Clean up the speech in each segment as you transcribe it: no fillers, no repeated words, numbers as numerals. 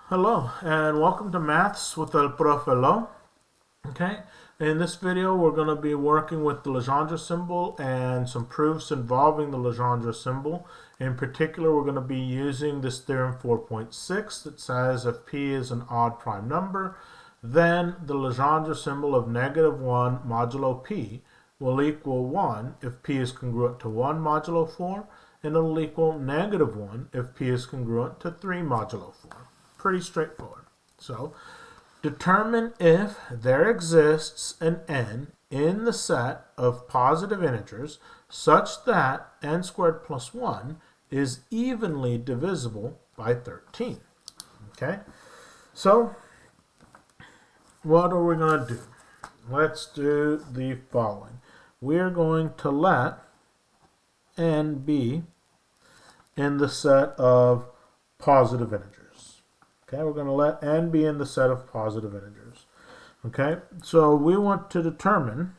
Hello and welcome to Maths with El Profe Lo. Okay, in this video we're going to be working with the Legendre symbol and some proofs involving the Legendre symbol. In particular, we're going to be using this theorem 4.6 that says if p is an odd prime number, then the Legendre symbol of -1 modulo p will equal 1 if p is congruent to 1 modulo 4, and it will equal -1 if p is congruent to 3 modulo 4. Pretty straightforward. So, determine if there exists an n in the set of positive integers such that n squared plus 1 is evenly divisible by 13. Okay? So, what are we going to do? Let's do the following. We're going to let n be in the set of positive integers. Okay, we're going to let n be in the set of positive integers. Okay, so we want to determine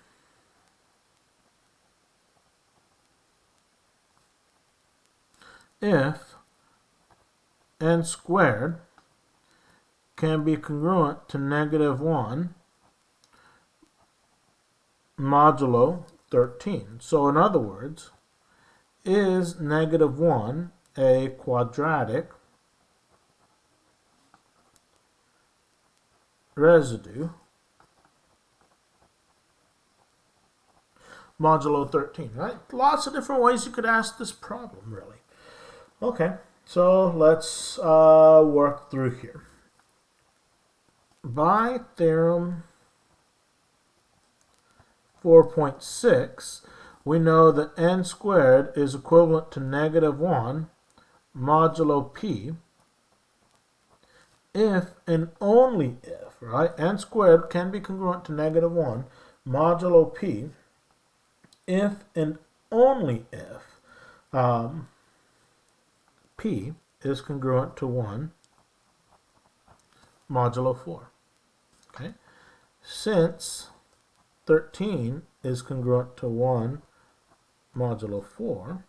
if n squared can be congruent to -1 modulo 13. So in other words, is -1 a quadratic residue modulo 13, right? Lots of different ways you could ask this problem, really. Okay, so let's work through here. By theorem 4.6, we know that n squared is equivalent to -1 modulo p if and only if, right? N squared can be congruent to -1 modulo p if and only if p is congruent to 1 modulo 4. Okay? Since 13 is congruent to 1 modulo 4,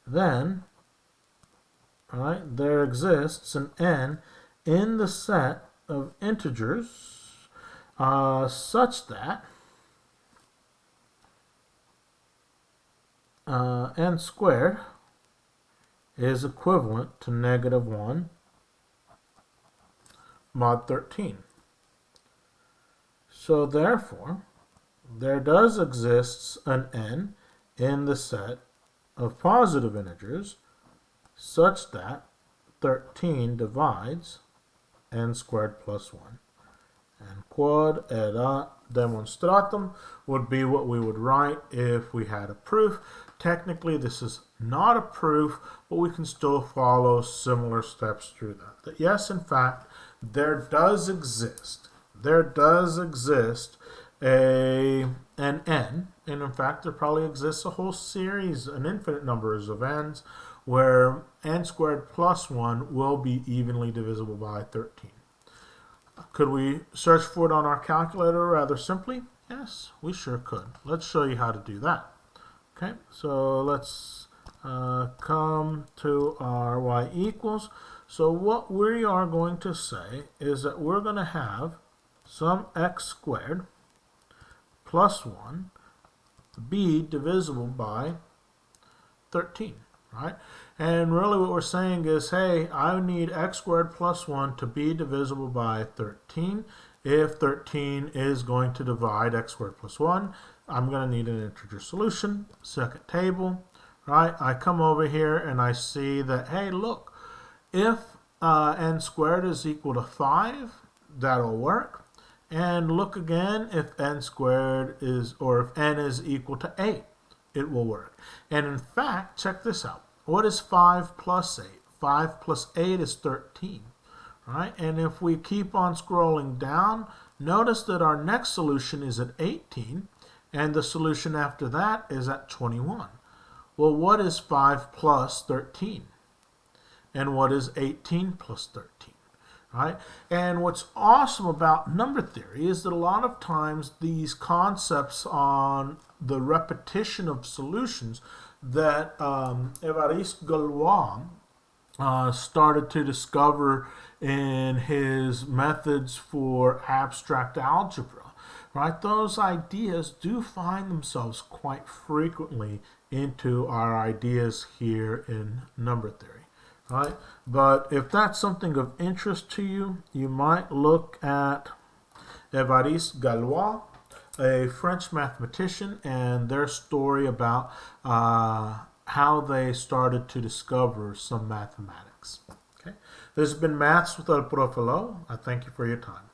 then there exists an n in the set of integers such that n squared is equivalent to -1 mod 13. So therefore, there does exist an n in the set of positive integers such that 13 divides n squared plus 1. And quod erat demonstratum would be what we would write if we had a proof. Technically, this is not a proof, but we can still follow similar steps through that. That yes, in fact, there does exist an n, and in fact, there probably exists a whole series, an infinite numbers of n's, where n squared plus 1 will be evenly divisible by 13. Could we search for it on our calculator rather simply? Yes, we sure could. Let's show you how to do that. Okay, so let's come to our y equals. So what we are going to say is that we're going to have some x squared plus 1 be divisible by 13. Right? And really what we're saying is, hey, I need x squared plus 1 to be divisible by 13. If 13 is going to divide x squared plus 1, I'm going to need an integer solution. Second table, right? I come over here and I see that, hey, look, if n squared is equal to 5, that'll work. And look again, if n squared is, or if n is equal to 8. It will work. And in fact, check this out. What is 5 plus 8? 5 plus 8 is 13. Right? And if we keep on scrolling down, notice that our next solution is at 18, and the solution after that is at 21. Well, what is 5 plus 13? And what is 18 plus 13? Right? And what's awesome about number theory is that a lot of times these concepts on the repetition of solutions that Évariste Galois started to discover in his methods for abstract algebra, right? Those ideas do find themselves quite frequently into our ideas here in number theory, right? But if that's something of interest to you, you might look at Évariste Galois, a French mathematician, and their story about how they started to discover some mathematics. Okay, this has been Maths with El Profilo. I thank you for your time.